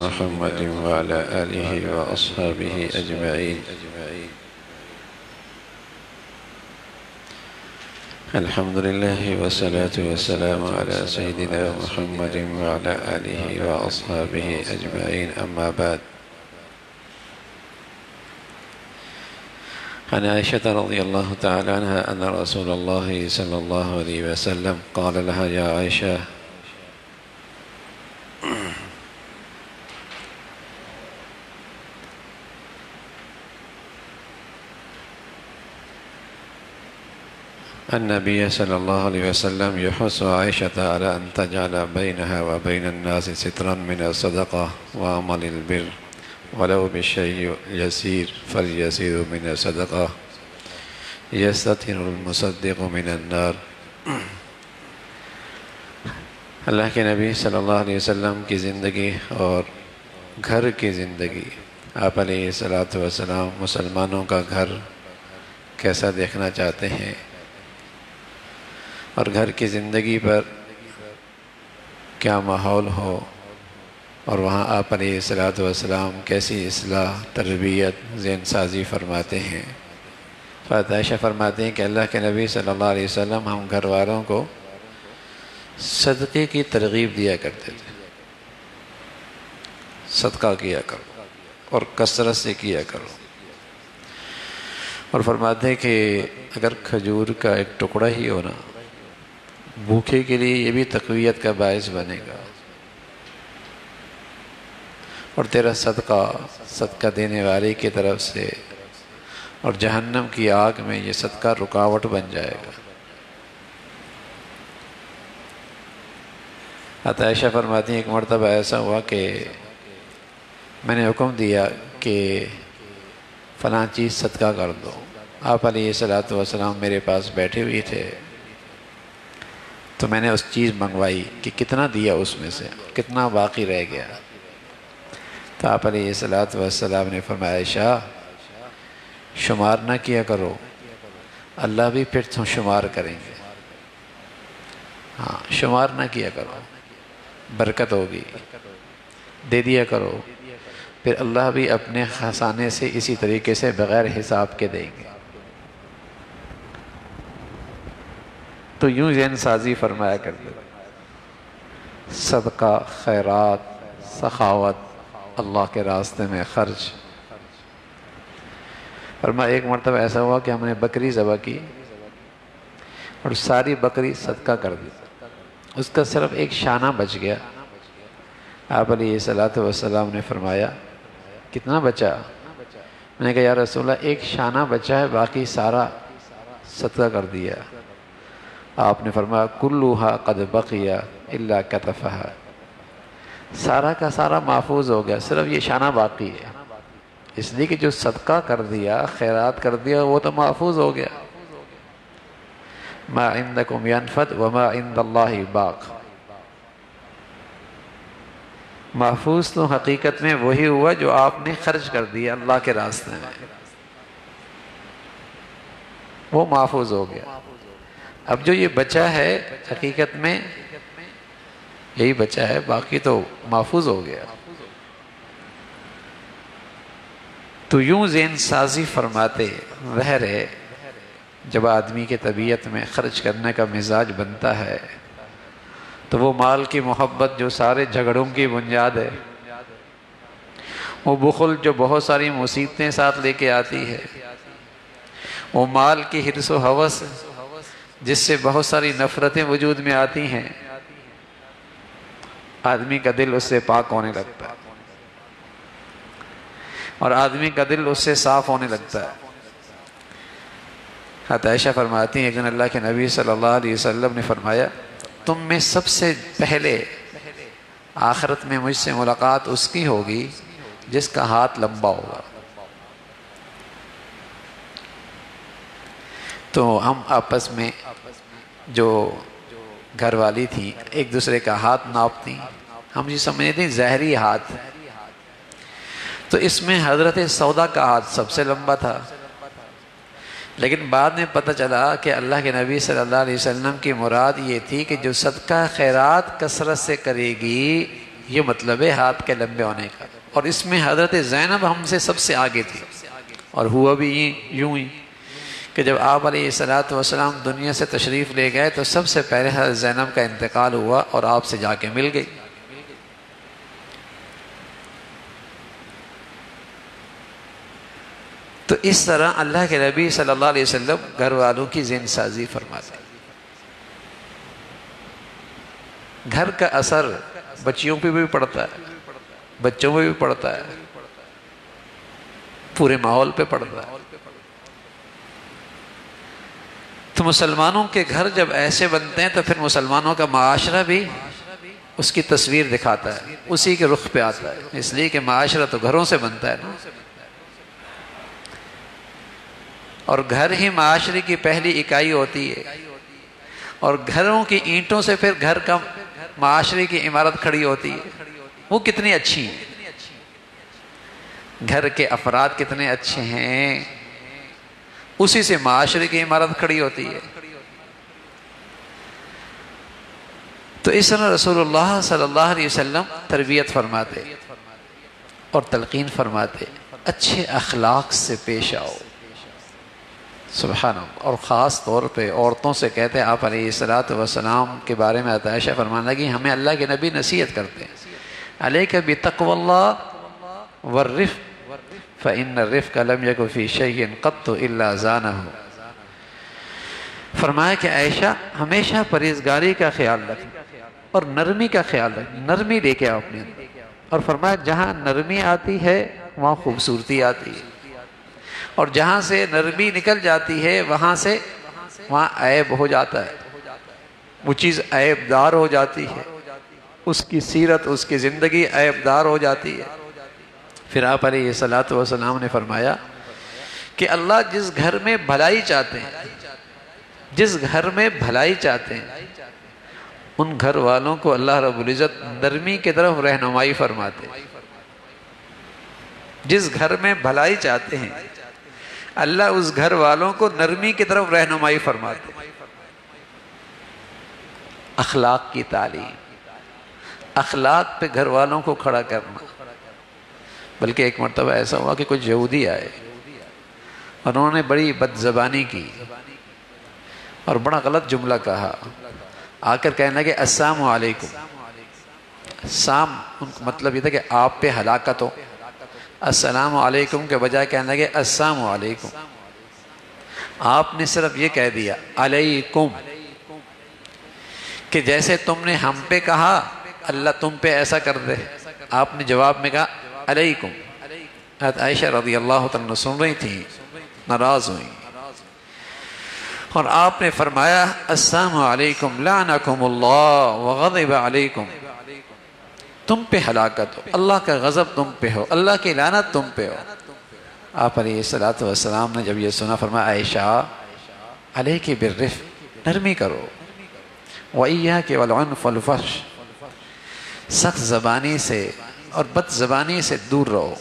محمد وعلى آله وأصحابه أجمعين. الحمد لله والصلاة والسلام على سيدنا محمد وعلى آله وأصحابه أجمعين. أما بعد، عن عائشة رضي الله تعالى عنها أن رسول الله صلى الله عليه وسلم قال لها: يا عائشة، النبي صلى الله عليه وسلم يحث عائشة على أن تجعل بينها وبين الناس سترا من الصدقة وعمل البر ولو بالشيء يسير، فاليسير من الصدقة يستتر المصدق من النار. اللہ کے نبی صلی اللہ علیہ وسلم کی زندگی اور گھر کی زندگی، آپ علیہ الصلوۃ والسلام مسلمانوں کا گھر کیسا دیکھنا چاہتے ہیں اور گھر کی زندگی پر کیا ماحول ہو، اور وہاں آپ علیہ الصلوۃ والسلام کیسی اصلاح، تربیت، ذہن سازی فرماتے ہیں. فاطمہ عائشہ فرماتے ہیں کہ اللہ کے نبی صلی اللہ علیہ وسلم ہم گھر والوں کو صدقے کی ترغیب دیا کرتے تھے. صدقہ کیا کرو اور کثرت سے کیا کرو، اور فرماتے ہیں کہ اگر کھجور کا ایک ٹکڑا ہی ہونا بھوکے کے لیے یہ بھی تقویت کا باعث بنے گا، اور تیرا صدقہ دینے والے کی طرف سے اور جہنم کی آگ میں یہ صدقہ رکاوٹ بن جائے گا. عائشہ فرماتی ہیں ایک مرتبہ ایسا ہوا کہ میں نے حکم دیا کہ فلاں چیز صدقہ کر دو. آپ علیہ الصلوۃ والسلام میرے پاس بیٹھے ہوئے تھے، تو میں نے اس چیز منگوائی کہ کتنا دیا، اس میں سے کتنا باقی رہ گیا. تو آپ علیہ الصلوۃ والسلام نے فرمایا: عائشہ، شمار نہ کیا کرو، اللہ بھی پھر تم شمار کریں گے. ہاں، شمار نہ کیا کرو، برکت ہوگی. دے دیا کرو، پھر اللہ بھی اپنے خزانے سے اسی طریقے سے بغیر حساب کے دیں گے. تو یوں ذہن سازی فرمایا کرتے، صدقہ، خیرات، سخاوت، اللہ کے راستے میں خرچ. فرمایا ایک مرتبہ ایسا ہوا کہ ہم نے بکری ذبح کی اور ساری بکری صدقہ کر دی، اس کا صرف ایک شانہ بچ گیا. آپ علیہ الصلوۃ والسلام نے فرمایا: کتنا بچا؟ میں نے کہا: یا رسول اللہ، ایک شانہ بچا ہے، باقی سارا صدقہ کر دیا. آپ نے فرمایا: کلھا قد بقی الا کتفھا، سارا کا سارا محفوظ ہو گیا، صرف یہ شانہ باقی ہے. اس لیے کہ جو صدقہ کر دیا، خیرات کر دیا، وہ تو محفوظ ہو گیا. ما عندکم ینفد وما عند اللہ باق. محفوظ تو حقیقت میں وہی ہوا جو آپ نے خرچ کر دیا اللہ کے راستے میں، وہ محفوظ ہو گیا. اب جو یہ بچا ہے حقیقت میں یہی بچا ہے، باقی تو محفوظ ہو گیا. تو یوں ذہن سازی فرماتے رہے جب آدمی کے طبیعت میں خرچ کرنے کا مزاج بنتا ہے تو وہ مال کی محبت جو سارے جھگڑوں کی بنیاد ہے، وہ بخل جو بہت ساری مصیبتیں ساتھ لے کے آتی ہے، وہ مال کی حرص و ہوس جس سے بہت ساری نفرتیں وجود میں آتی ہیں، آدمی کا دل اس سے پاک ہونے لگتا ہے اور آدمی کا دل اس سے صاف ہونے لگتا ہے. عائشہ فرماتی ہیں ایک دن اللہ کے نبی صلی اللہ علیہ وسلم نے فرمایا: تم میں سب سے پہلے آخرت میں مجھ سے ملاقات اس کی ہوگی جس کا ہاتھ لمبا ہوگا. تو ہم آپس میں جو گھر والی تھی ایک دوسرے کا ہاتھ ناپتی، ہم یہ سمجھتے تھے ظاہری ہاتھ. تو اس میں حضرت سودا کا ہاتھ سب سے لمبا تھا، لیکن بعد میں پتہ چلا کہ اللہ کے نبی صلی اللہ علیہ وسلم کی مراد یہ تھی کہ جو صدقہ خیرات کثرت سے کرے گی یہ مطلب ہے ہاتھ کے لمبے ہونے کا. اور اس میں حضرت زینب ہم سے سب سے آگے تھی. اور ہوا بھی یوں ہی کہ جب آپ علیہ الصلوۃ والسلام دنیا سے تشریف لے گئے تو سب سے پہلے حضرت زینب کا انتقال ہوا اور آپ سے جا کے مل گئی. تو اس طرح اللہ کے نبی صلی اللہ علیہ وسلم گھر والوں کی ذہن سازی فرماتے ہیں. گھر کا اثر بچیوں پہ بھی پڑتا ہے، بچوں پہ بھی پڑتا ہے، پورے ماحول پہ پڑتا ہے. تو مسلمانوں کے گھر جب ایسے بنتے ہیں تو پھر مسلمانوں کا معاشرہ بھی اس کی تصویر دکھاتا ہے، اسی کے رخ پہ آتا ہے. اس لیے کہ معاشرہ تو گھروں سے بنتا ہے نا، اور گھر ہی معاشرے کی پہلی اکائی ہوتی ہے. اور گھروں کی اینٹوں سے پھر گھر کا معاشرے کی عمارت کھڑی ہوتی ہے. وہ کتنی اچھی ہیں، گھر کے افراد کتنے اچھے ہیں، اسی سے معاشرے کی عمارت کھڑی ہوتی ہے. تو اس طرح رسول اللہ صلی اللہ علیہ وسلم تربیت فرماتے اور تلقین فرماتے، اچھے اخلاق سے پیش آؤ. سبحان اللہ. اور خاص طور پہ عورتوں سے کہتے ہیں، آپ علیہ الصلوۃ والسلام کے بارے میں عائشہ فرمانے لگی، ہمیں اللہ کے نبی نصیحت کرتے ہیں، علیک بتقوی اللہ والرفق فإن الرفق لم يكن في شيء قط إلا زانه. فرمایا کہ عائشہ ہمیشہ پرہیزگاری کا خیال رکھیں اور نرمی کا خیال رکھیں، نرمی لے کے آؤ اپنے اندر. اور فرمایا جہاں نرمی آتی ہے وہاں خوبصورتی آتی ہے، اور جہاں سے نرمی نکل جاتی ہے وہاں عیب ہو جاتا ہے، وہ چیز عیب دار ہو جاتی ہے، اس کی سیرت، اس کی زندگی عیب دار ہو جاتی ہے. پھر آپ علیہ الصلوۃ والسلام نے فرمایا کہ اللہ جس گھر میں بھلائی چاہتے ہیں، جس گھر میں بھلائی چاہتے ہیں، ان گھر والوں کو اللہ رب العزت نرمی کی طرف رہنمائی فرماتے ہیں. جس گھر میں بھلائی چاہتے ہیں اللہ اس گھر والوں کو نرمی کی طرف رہنمائی فرماتے ہیں. اخلاق کی تعلیم، اخلاق پہ گھر والوں کو کھڑا کرنا. بلکہ ایک مرتبہ ایسا ہوا کہ کچھ یہودی آئے اور انہوں نے بڑی بد زبانی کی اور بڑا غلط جملہ کہا. آ کر کہنے لگے السلام علیکم. سام ان کا مطلب یہ تھا کہ آپ پہ ہلاکت ہو. السلام علیکم کے بجائے کہنے لگے السلام علیکم. آپ نے صرف یہ کہہ دیا علیکم، کہ جیسے تم نے ہم پہ کہا اللہ تم پہ ایسا کر دے. آپ نے جواب میں کہا علیکم. حضرت عائشہ رضی اللہ عنہ سن رہی تھی، ناراض ہوئی، اور آپ نے فرمایا السلام علیکم لعنکم اللہ وغضب علیکم. تم پہ ہلاکت ہو، اللہ کا غضب تم پہ ہو، اللہ کی لعنت تم پہ ہو. آپ علیہ الصلوۃ والسلام نے جب یہ سنا فرمایا عائشہ علیک بالرفق، نرمی کرو، وَإِيَّاكِ وَالْعُنْفَ وَالْفَحْشَ، سخت زبانی سے اور بد زبانی سے دور رہو.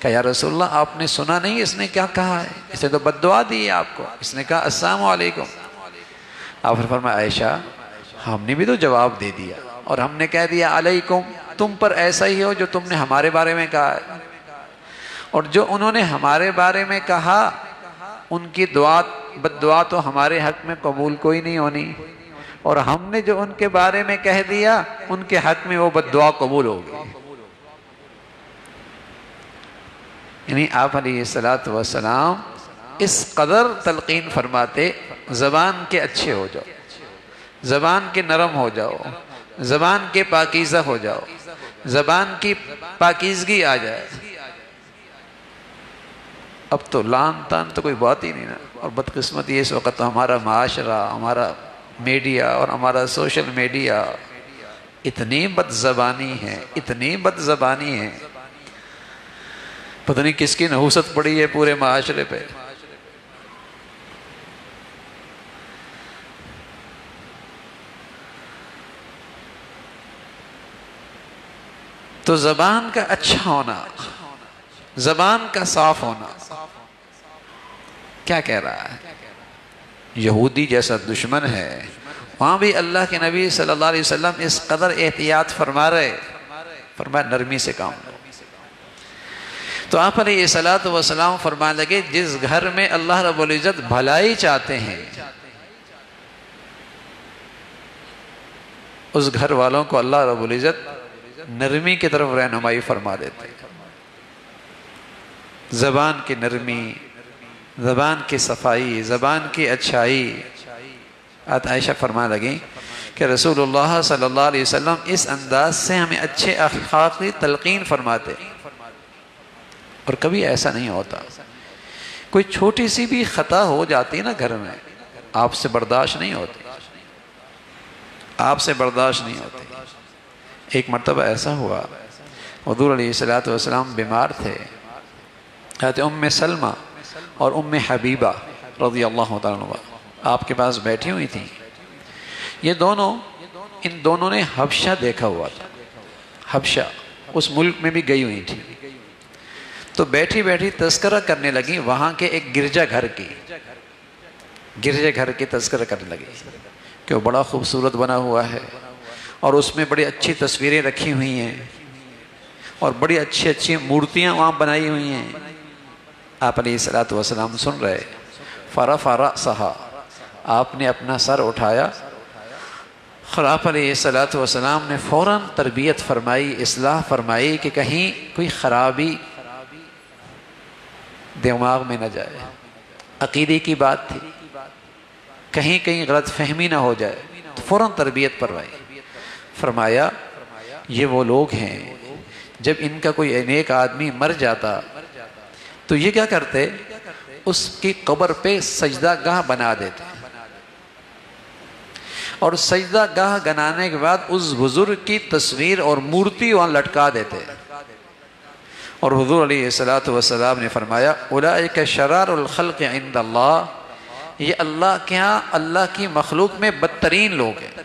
کہ یا رسول اللہ آپ نے سنا نہیں اس نے کیا کہا ہے، اس نے تو بد دعا دی ہے آپ کو، اس نے کہا السلام علیکم. آپ نے فرمایا عائشہ ہم نے بھی تو جواب دے دیا اور ہم نے کہہ دیا علیکم، تم پر ایسا ہی ہو جو تم نے ہمارے بارے میں کہا ہے. اور جو انہوں نے ہمارے بارے میں کہا ان کی دعا بد دعا تو ہمارے حق میں قبول کوئی نہیں ہونی، اور ہم نے جو ان کے بارے میں کہہ دیا ان کے حق میں وہ بد دعا قبول ہوگی. یعنی آپ علیہ الصلوۃ والسلام اس قدر تلقین فرماتے، زبان کے اچھے ہو جاؤ، زبان کے نرم ہو جاؤ، زبان کے پاکیزہ ہو جاؤ، زبان کی پاکیزگی آ جائے. اب تو لان تان تو کوئی بات ہی نہیں نا. اور بدقسمتی اس وقت ہمارا معاشرہ، ہمارا میڈیا اور ہمارا سوشل میڈیا اتنی بد زبانی ہے، اتنی بد زبانی ہے، پتہ نہیں کس کی نحوست پڑی ہے پورے معاشرے پہ. تو زبان کا اچھا ہونا، زبان کا صاف ہونا. کیا کہہ رہا ہے؟ یہودی جیسا دشمن ہے، وہاں بھی اللہ کے نبی صلی اللہ علیہ وسلم اس قدر احتیاط فرما رہے فرمایا نرمی سے کام لو۔ تو آپ علیہ الصلوۃ والسلام فرمانے لگے جس گھر میں اللہ رب العزت بھلائی چاہتے ہیں اس گھر والوں کو اللہ رب العزت نرمی کی طرف رہنمائی فرما دیتے ہیں۔ زبان کی نرمی، زبان کی صفائی، زبان کی اچھائی۔ عائشہ فرما لگیں کہ رسول اللہ صلی اللہ علیہ وسلم اس انداز سے ہمیں اچھے اخلاق کی تلقین فرماتے، اور کبھی ایسا نہیں ہوتا کوئی چھوٹی سی بھی خطا ہو جاتی نا گھر میں، آپ سے برداشت نہیں ہوتی، آپ سے برداشت نہیں ہوتی۔ ایک مرتبہ ایسا ہوا حضور علیہ الصلوۃ والسلام بیمار تھے، حضرت ام سلمہ اور ام حبیبہ رضی اللہ تعالیٰ عنہ آپ کے پاس بیٹھی ہوئی تھیں۔ ان دونوں نے حبشہ دیکھا ہوا تھا، حبشہ اس ملک میں بھی گئی ہوئی تھی، تو بیٹھی بیٹھی تذکرہ کرنے لگی وہاں کے ایک گرجا گھر کی تذکرہ کرنے لگی کہ وہ بڑا خوبصورت بنا ہوا ہے اور اس میں بڑی اچھی تصویریں رکھی ہوئی ہیں اور بڑی اچھی اچھی مورتیاں وہاں بنائی ہوئی ہیں۔ آپ علیہ الصلوۃ والسلام سن رہے، فرفع رأسہا، آپ نے اپنا سر اٹھایا، اور آپ علیہ الصلوۃ والسلام نے فوراً تربیت فرمائی، اصلاح فرمائی کہ کہیں کوئی خرابی دماغ میں نہ جائے، عقیدے کی بات تھی، کہیں غلط فہمی نہ ہو جائے، تو فوراً تربیت فرمایا یہ وہ لوگ ہیں جب ان کا کوئی نیک آدمی مر جاتا تو یہ کیا کرتے، اس کی قبر پہ سجدہ گاہ بنا دیتے، اور سجدہ گاہ بنانے کے بعد اس بزرگ کی تصویر اور مورتی وہاں لٹکا دیتے۔ اور حضور علیہ الصلوۃ والسلام نے فرمایا اولئک شرار الخلق عند اللہ، یہ اللہ کے ہاں اللہ کی مخلوق میں بدترین لوگ ہیں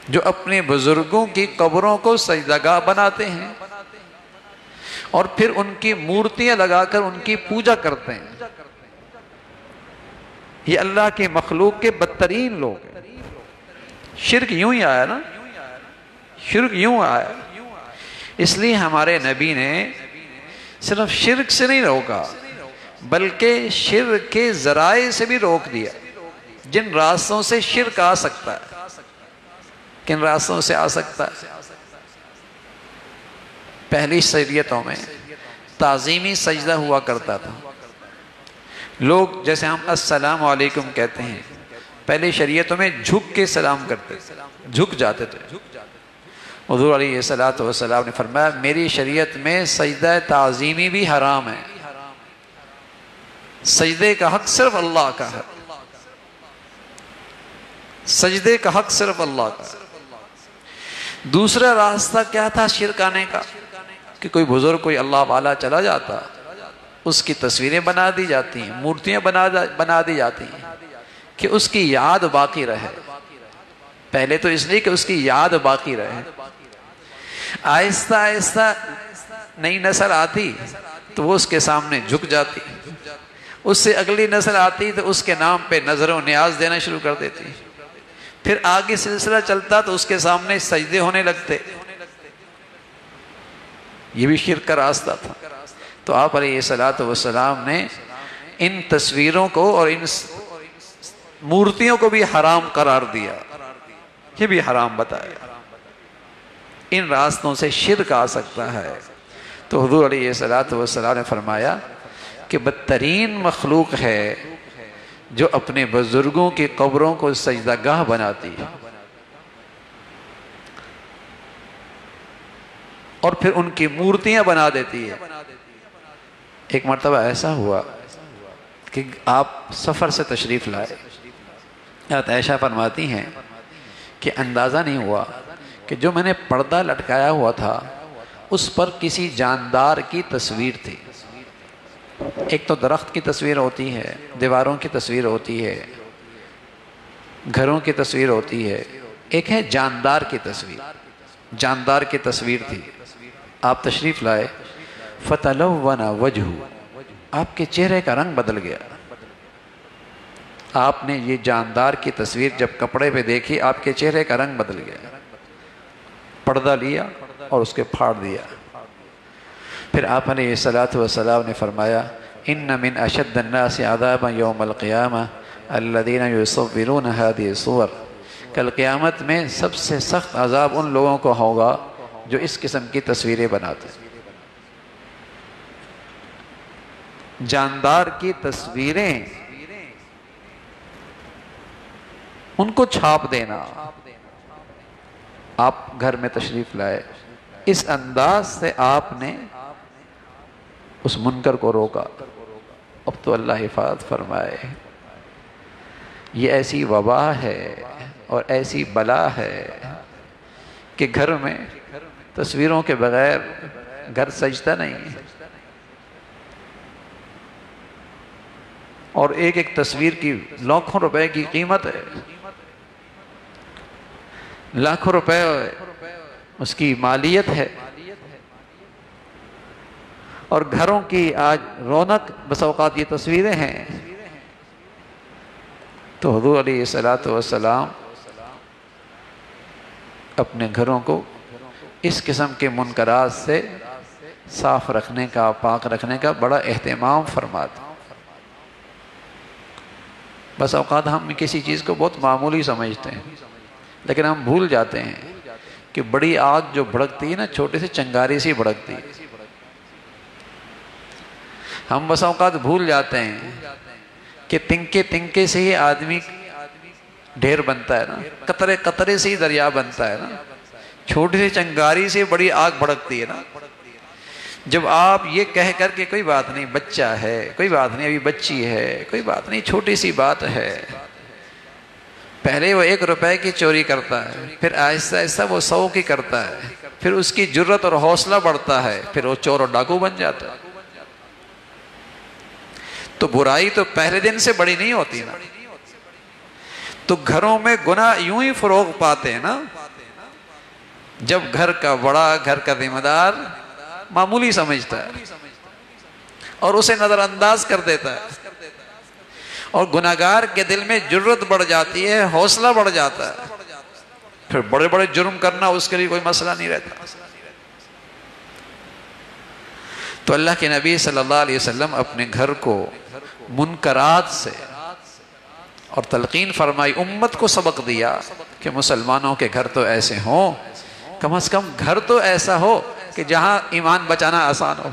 جو اپنے بزرگوں کی قبروں کو سجدہ گاہ بناتے ہیں اور پھر ان کی مورتیاں لگا کر ان کی پوجا کرتے ہیں۔ یہ اللہ کی مخلوق کے بدترین لوگ ہیں۔ شرک یوں ہی آیا نا، شرک یوں آیا، اس لیے ہمارے نبی نے صرف شرک سے نہیں روکا بلکہ شرک کے ذرائع سے بھی روک دیا۔ جن راستوں سے شرک آ سکتا ہے، کن راستوں سے آ سکتا ہے؟ پہلی شریعتوں میں تعظیمی سجدہ ہوا کرتا تھا، لوگ جیسے ہم السلام علیکم کہتے ہیں، پہلی شریعتوں میں جھک کے سلام کرتے تھے، جھک جاتے تھے۔ حضور علیہ الصلوۃ والسلام نے فرمایا میری شریعت میں سجدہ تعظیمی بھی حرام ہے، سجدے کا حق صرف اللہ کا ہے، سجدے کا حق صرف اللہ کا ہے۔ دوسرا راستہ کیا تھا شرک آنے کا کہ کوئی بزرگ کوئی اللہ والا چلا جاتا، اس کی تصویریں بنا دی جاتی ہیں، مورتیاں بنا دی جاتی ہیں کہ اس کی یاد باقی رہے، پہلے تو اس لیے کہ اس کی یاد باقی رہے۔ آہستہ آہستہ نئی نسل آتی تو وہ اس کے سامنے جھک جاتی، اس سے اگلی نسل آتی تو اس کے نام پہ نظر و نیاز دینا شروع کر دیتی، پھر آگے سلسلہ چلتا تو اس کے سامنے سجدے ہونے لگتے۔ یہ بھی شرک کا راستہ تھا۔ تو آپ علیہ الصلوۃ والسلام نے ان تصویروں کو اور ان مورتیوں کو بھی حرام قرار دیا، یہ بھی حرام بتایا۔ ان راستوں سے شرک آ سکتا ہے۔ تو حضور علیہ الصلوۃ والسلام نے فرمایا کہ بدترین مخلوق ہے جو اپنے بزرگوں کی قبروں کو سجدہ گاہ بناتی ہے اور پھر ان کی مورتیاں بنا دیتی ہے۔ ایک مرتبہ ایسا ہوا کہ آپ سفر سے تشریف لائے، حضرت عائشہ فرماتی ہیں کہ اندازہ نہیں ہوا کہ جو میں نے پردہ لٹکایا ہوا تھا اس پر کسی جاندار کی تصویر تھی۔ ایک تو درخت کی تصویر ہوتی ہے، دیواروں کی تصویر ہوتی ہے، گھروں کی تصویر ہوتی ہے، ایک ہے جاندار کی تصویر۔ جاندار کی تصویر تھی، آپ تشریف لائے، فَتَلَوَّنَ وَجْهُ، آپ کے چہرے کا رنگ بدل گیا۔ آپ نے یہ جاندار کی تصویر جب کپڑے پہ دیکھی آپ کے چہرے کا رنگ بدل گیا۔ پردہ لیا اور اس کے پھاڑ دیا۔ پھر آپ علیہ السلام نے فرمایا ان من اشد الناس عذابا یوم القیامہ الذین یصورون هذه الصور، کل قیامت میں سب سے سخت عذاب ان لوگوں کو ہوگا جو اس قسم کی تصویریں بناتے ہیں۔ جاندار کی تصویریں ان کو چھاپ دینا۔ آپ گھر میں تشریف لائے، اس انداز سے آپ نے اس منکر کو روکا، اب تو اللہ حفاظت فرمائے۔ یہ ایسی وبا ہے اور ایسی بلا ہے کہ گھر میں تصویروں کے بغیر گھر سجدہ نہیں، اور ایک ایک تصویر کی لاکھوں روپے کی قیمت ہے، لاکھوں روپے اس کی مالیت ہے، اور گھروں کی آج رونق بس اوقات یہ تصویریں ہیں۔ تو حضور علیہ السلام اپنے گھروں کو اس قسم کے منکرات سے صاف رکھنے کا، پاک رکھنے کا بڑا اہتمام فرماتے۔ بس اوقات ہم کسی چیز کو بہت معمولی سمجھتے ہیں، لیکن ہم بھول جاتے ہیں کہ بڑی آگ جو بھڑکتی ہے نا، چھوٹے سے چنگاری سے بھڑکتی ہے۔ ہم بس اوقات بھول جاتے ہیں کہ تنکے تنکے سے ہی آدمی ڈھیر بنتا ہے نا، قطرے قطرے سے ہی دریا بنتا ہے نا، چھوٹی سی چنگاری سے بڑی آگ بھڑکتی ہے نا۔ جب آپ یہ کہہ کر کے کوئی بات نہیں، بچہ ہے، کوئی بات نہیں، ابھی بچی ہے، کوئی بات نہیں، چھوٹی سی بات ہے، پہلے وہ 1 روپے کی چوری کرتا ہے، پھر آہستہ آہستہ وہ 100 کی کرتا ہے، پھر اس کی جرت اور حوصلہ بڑھتا ہے، پھر وہ چور اور ڈاکو بن جاتا ہے۔ تو برائی تو پہلے دن سے بڑی نہیں ہوتی نا۔ تو گھروں میں گناہ یوں ہی فروغ پاتے ہیں نا جب گھر کا بڑا، گھر کا ذمہ دار معمولی سمجھتا ہے اور اسے نظر انداز کر دیتا ہے، اور گناہگار کے دل میں جرت بڑھ جاتی ہے، حوصلہ بڑھ جاتا ہے، پھر بڑے بڑے جرم کرنا اس کے لیے کوئی مسئلہ نہیں رہتا۔ تو اللہ کے نبی صلی اللہ علیہ وسلم اپنے گھر کو منکرات سے اور تلقین فرمائی، امت کو سبق دیا کہ مسلمانوں کے گھر تو ایسے ہوں، کم از کم گھر تو ایسا ہو کہ جہاں ایمان بچانا آسان ہو۔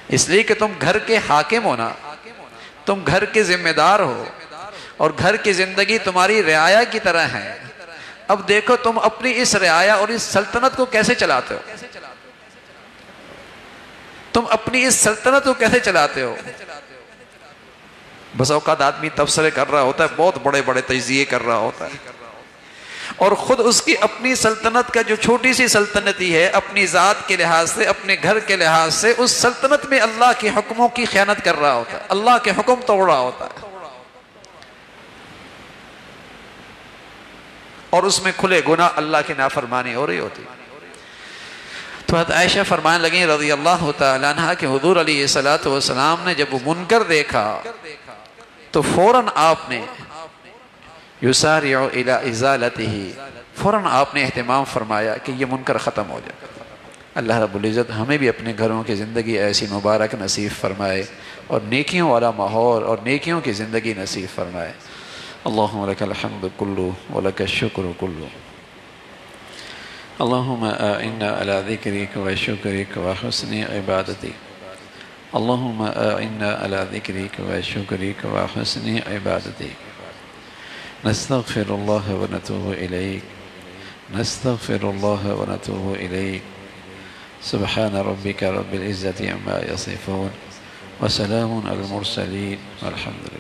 اس لیے کہ تم گھر کے حاکم ہو نا، تم گھر کے ذمہ دار ہو، اور گھر کی زندگی تمہاری رعایا کی طرح ہے۔ اب دیکھو تم اپنی اس رعایا اور اس سلطنت کو کیسے چلاتے ہو، تم اپنی اس سلطنت کو کیسے چلاتے ہو۔ بس اوقات آدمی تبصرے کر رہا ہوتا ہے، بہت بڑے بڑے تجزیے کر رہا ہوتا ہے، اور خود اس کی اپنی سلطنت کا جو چھوٹی سی سلطنتی ہے، اپنی ذات کے لحاظ سے، اپنے گھر کے لحاظ سے، اس سلطنت میں اللہ کے حکموں کی خیانت کر رہا ہوتا ہے، اللہ کے حکم توڑ رہا ہوتا ہے، اور اس میں کھلے گناہ اللہ کی نافرمانی ہو رہی ہوتی۔ تو حضرت عائشہ فرمانے لگیں رضی اللہ تعالیٰ عنہ کہ حضور علیہ السلام نے جب وہ منکر دیکھا تو فوراً آپ نے یسارع الی ازالتہ، فوراً آپ نے اہتمام فرمایا کہ یہ منکر ختم ہو جائے۔ اللہ رب العزت ہمیں بھی اپنے گھروں کی زندگی ایسی مبارک نصیب فرمائے، اور نیکیوں والا ماحول اور نیکیوں کی زندگی نصیب فرمائے۔ اللہم لک الحمد کلہ ولک الشکر کلہ، اللہم اعنا علی ذکرک و شکرک و حسن عبادتک، اللہم اعنا علی ذکرک و شکرک و حسن عبادتک، نستغفر اللہ و نتوب الیک، نستغفر اللہ و نتوب الیک، سبحان ربک رب العزت عما یصفون وسلام علی المرسلین والحمد للہ۔